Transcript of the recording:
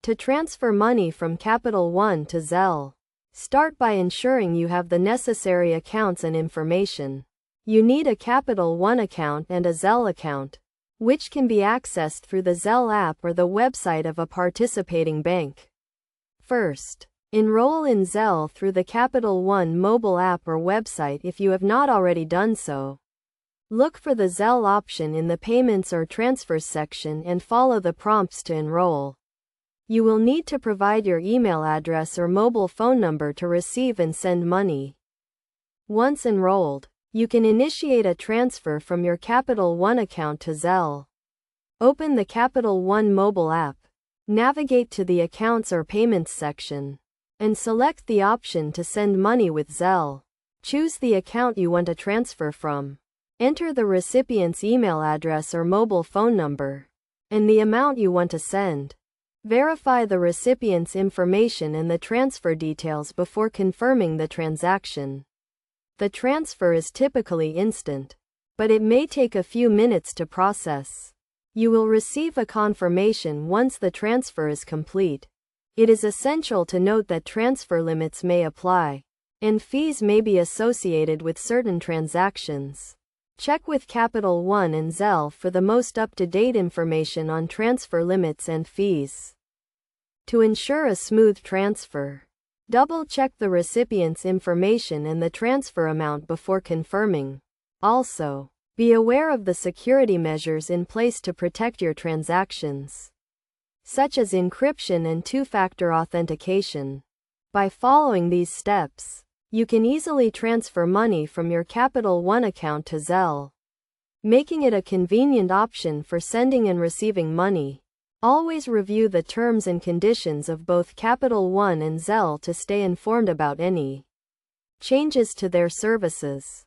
To transfer money from Capital One to Zelle, start by ensuring you have the necessary accounts and information. You need a Capital One account and a Zelle account, which can be accessed through the Zelle app or the website of a participating bank. First, enroll in Zelle through the Capital One mobile app or website if you have not already done so. Look for the Zelle option in the Payments or Transfers section and follow the prompts to enroll. You will need to provide your email address or mobile phone number to receive and send money. Once enrolled, you can initiate a transfer from your Capital One account to Zelle. Open the Capital One mobile app, navigate to the Accounts or Payments section, and select the option to send money with Zelle. Choose the account you want to transfer from. Enter the recipient's email address or mobile phone number, and the amount you want to send. Verify the recipient's information and the transfer details before confirming the transaction. The transfer is typically instant, but it may take a few minutes to process. You will receive a confirmation once the transfer is complete. It is essential to note that transfer limits may apply, and fees may be associated with certain transactions. Check with Capital One and Zelle for the most up-to-date information on transfer limits and fees. To ensure a smooth transfer, double-check the recipient's information and the transfer amount before confirming. Also, be aware of the security measures in place to protect your transactions, such as encryption and two-factor authentication. By following these steps, you can easily transfer money from your Capital One account to Zelle, making it a convenient option for sending and receiving money. Always review the terms and conditions of both Capital One and Zelle to stay informed about any changes to their services.